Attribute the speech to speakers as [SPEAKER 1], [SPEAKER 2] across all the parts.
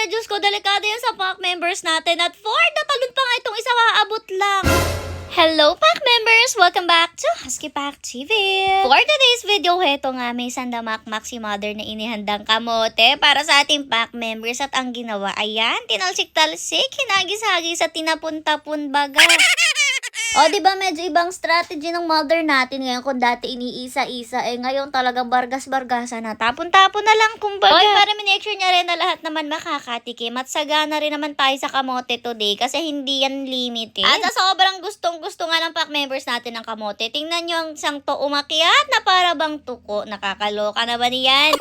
[SPEAKER 1] na Diyos ko, delikado yan sa pack members natin. At 4 na talon pa nga itong isang aabot lang. Hello pack members! Welcome back to Husky Pack TV. For today's video, heto nga may sandamakmak si mother na inihandang kamote para sa ating pack members. At ang ginawa, ayan, tinalsik-talsik, hinagis-hagis at tinapun-tapun baga. O, diba medyo ibang strategy ng mother natin ngayon kung dati iniisa-isa, ngayon talagang bargas-bargasa na. Tapon-tapon na lang kumbaga. Oy, para make sure niya rin na lahat naman makakatikim at sagana rin naman tayo sa kamote today kasi hindi yan limited. At sa sobrang gustong-gusto nga ng pack members natin ng kamote, tingnan nyo ang isang to umakyat na para bang tuko. Nakakaloka na ba niyan?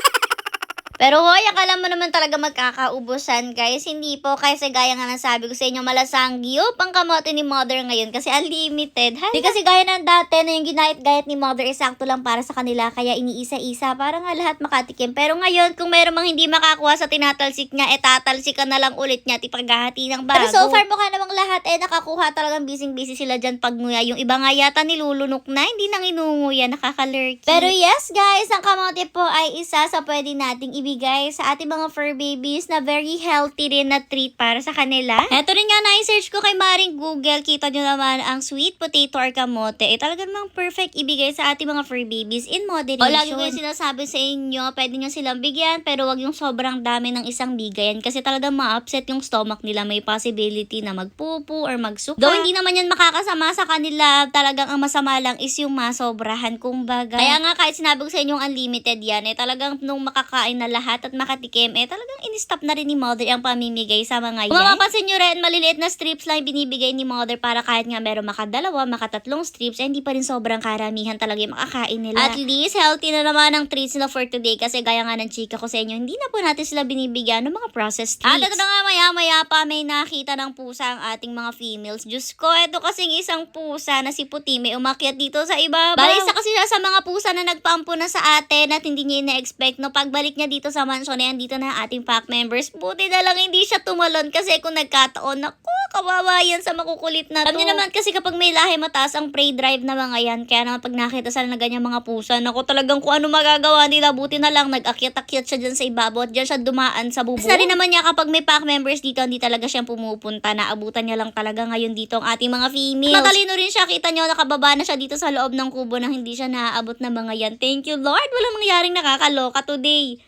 [SPEAKER 1] Pero hoy, akala mo naman talaga magkakaubusan guys. Hindi po, kasi gaya nga nasabi ko sa inyo, malasangyup ang kamote ni mother ngayon kasi unlimited. Di kasi gaya ng dati na yung ginayat-gayat ni mother isakto lang para sa kanila kaya iniisa-isa para nga lahat makatikim. Pero ngayon, kung meron mang hindi makakuha sa tinatalsik niya, tatalsikan na lang ulit niya at ipaghahati ng bago. Pero so far mukha namang lahat nakakuha, talagang busy-busy sila dyan pag nguya. Yung iba nga yata nilulunok na, hindi nang inunguya, nakakalurky. Pero yes guys, ang kamote po ay isa sa pwede nating ibigay sa ating mga fur babies na very healthy rin na treat para sa kanila. Ito rin nga na-search ko kay Maring Google. Kita nyo naman ang sweet potato or kamote. Talagang namang perfect ibigay sa ating mga fur babies in moderation. O lagi ko yung sinasabi sa inyo, pwede nyo silang bigyan pero wag yung sobrang dami ng isang bigayan kasi talagang ma-upset yung stomach nila. May possibility na magpupu or magsuka. Though hindi naman yan makakasama sa kanila, talagang ang masama lang is yung masobrahan kumbaga. Kaya nga kahit sinabi ko sa inyo unlimited yan, talagang nung makakain na lahat at makatikim, talagang in-stop na rin ni mother ang pamimigay sa mga yan. Kung mapapansin nyo rin, maliliit na strips lang binibigay ni mother para kahit nga meron makadalawa, makatatlong strips, hindi pa rin sobrang karamihan talaga yung makakain nila. At least, healthy na naman ang treats nila for today kasi gaya nga ng chika ko sa inyo, hindi na po natin sila binibigyan ng mga processed treats. At ito na nga maya-maya pa may nakita ng pusa ang ating mga females. Diyos ko, ito kasing isang pusa na si Puti may umakyat dito sa ibabaw. Balisa kasi siya sa mga pusa na nagpampo na sa atin at hindi niya ina-expect no pagbalik niya dito sa mansion na dito na ating pack members. Buti na lang hindi siya tumalon kasi kung nagkataon, naku, kawawa yan sa makukulit na to. Alam niyo naman kasi kapag may lahi mataas ang prey drive na mga yan, kaya naman pag nakita sila na ganyan mga pusa, naku talagang kung ano magagawa nila, buti na lang nag-akyat-akyat siya dyan sa ibabaw at dyan siya dumaan sa bubo. Kasi rin naman niya kapag may pack members dito, hindi talaga siyang pumupunta, naabutan niya lang talaga ngayon dito ang ating mga females. Matalino rin siya, kita niyo nakababa na siya dito sa loob ng kubo nang hindi siya naaabot na mga yan. Thank you Lord, walang mangyaring nakakaloka today.